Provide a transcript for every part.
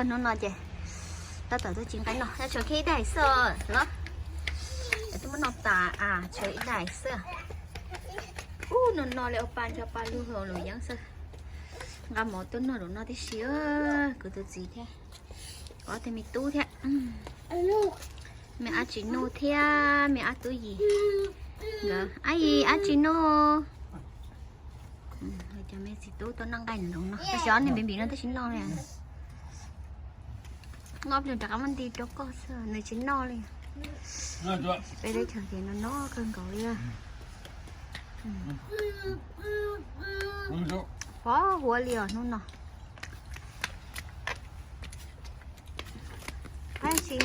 nó nói chị ta tới tôi chính cái nó ta chờ khi đại sơ đó tôi muốn nó tả chờ đại sơ nó nói lại pan cho pan lưu hồ rồi giang sơ ngắm một tuần nó nó tí xíu cứ từ gì thế có thêm mì tu thế mẹ ăn chỉ nô thế mẹ ăn túi gì ngờ ai ăn chỉ nô cho mẹ chỉ tu tôi năng cành đúng nó cái chó này bị nó tới chín lo này ngóp liền chắc ăn đi đâu có sợ này chín lo liền bây đây chờ thì nó cơn cõi có hùa liều luôn nè ai chị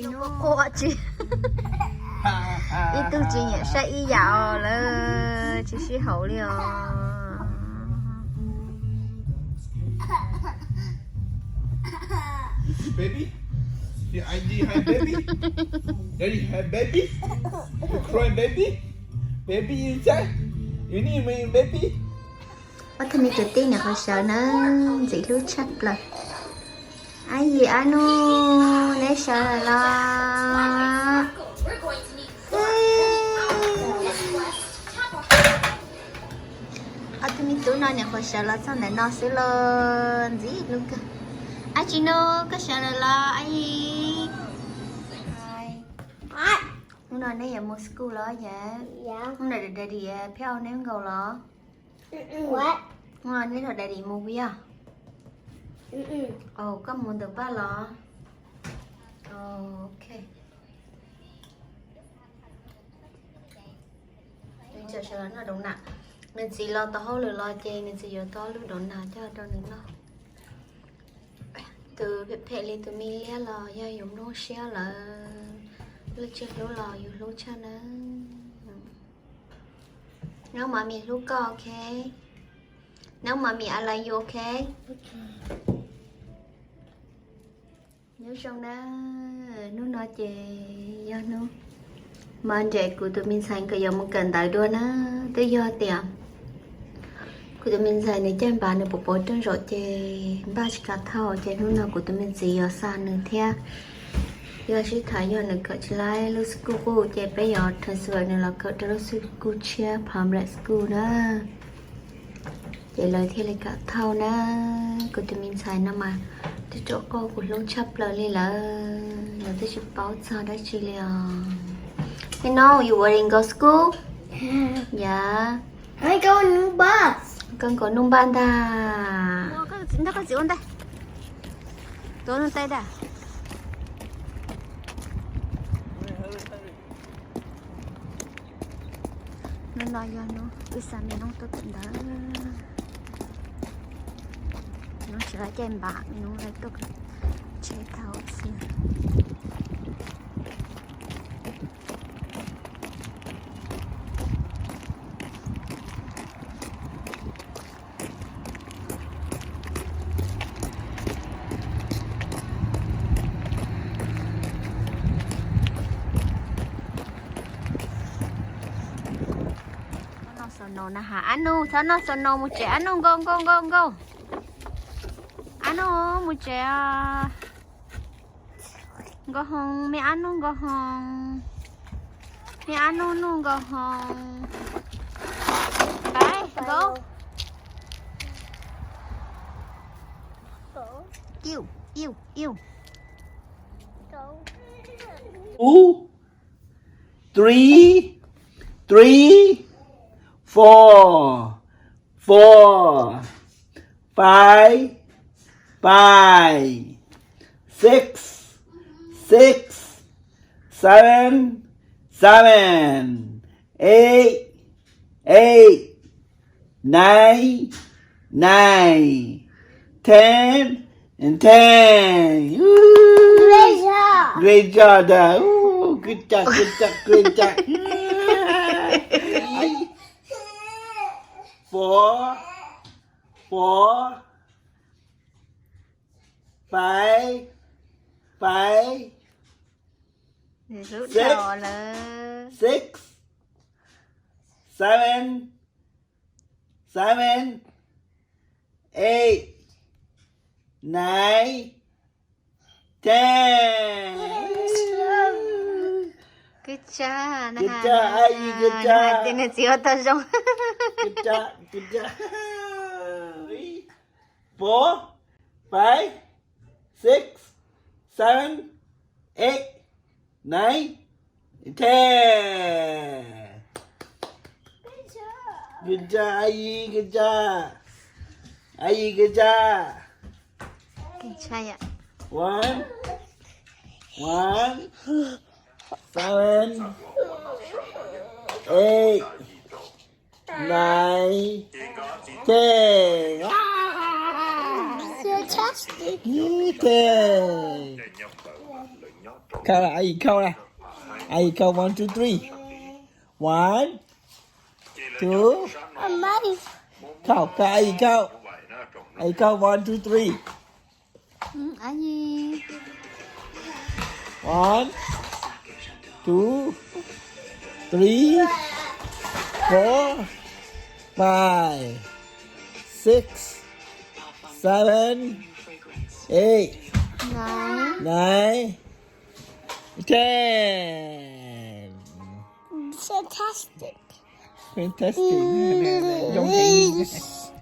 nó cô chị ít tu chị nhẹ say y dạo là chị sĩ hậu liều baby your ID hi baby daddy hi baby you cry baby inside you need me baby thì mình tự tin là họ sợ nó dễ lưu chấp là ai gì anh ô nè sợ là thì mình tự nói là họ sợ là sao này nó sẽ lên gì luôn cơ ai chị nó có sợ là ai hôm nay nãy giờ mua school đó dạ hôm nay để đi theo ném gầu đó what hôm nay nãy để đi mua bia có muốn được ba lọ ok nên chờ chờ nó đúng nè nên chỉ lo to lừa lo chê nên chỉ giờ to lúc đốn nào cho đừng lo từ việc thể lên từ mi là do dùng nô xe là lúc chơi lúa lò dùng lúa cho nó nếu mà mình lúa có ok nếu mà mình ăn lại ok nếu xong đó nó nói chè do nó mà anh trẻ của tụi mình xanh cái dòng một cần tại đua nó tới do tiền của tụi mình xài này trên bàn được bộ bộ trên rồi chè ba chỉ cả thao chè lúc nào của tụi mình gì ở xa nữa theo giờ chỉ thấy giờ nữa cỡ chỉ lại lúc school chè bây giờ thật sự này là cỡ cho lúc school chia phạm lại school đó chè lời thì lại cả thao đó của tụi mình xài nó mà cái chỗ cô của lúc chấp lời là tôi chụp báo sao đấy chị liền you know you wearing go school yeah I go new bus con có nung ban ta nó có chịu đây tối nó tay đã nó nói cho nó cái sao mình không tốt tận đó nó chỉ là trên bạc nó lại tốt chơi thao xíu nó nè hả anh nu sao nó sao nó một trẻ anh nu go anh nu một trẻ go hông mẹ anh nu go hông mẹ anh nu go hông cái go yêu 2 3 4 5 6 7 8 9 10 and 10 great job good job great job 4 5 rút trò là 6 7 8 9, 10. Good job. Good job, Ayi, good job. Tiene cierta yo. Good job, good job. 4, 5, 6, 7, 8, 9, 10. Good job, Ayi, good job. Ayi, good job. Good job ạ. 1, 7, 8, 9, 10. Fantastic. 10. Count là ai câu nè. Ai câu 1, 2, 3. 1, 2. Mommy. Câu ai câu. Ai câu 1, 2, 3. Ai gì? 1, 2, 3, 4, 5, 6, 7, 8, Này. 9, 10. Fantastic. Fantastic. Giống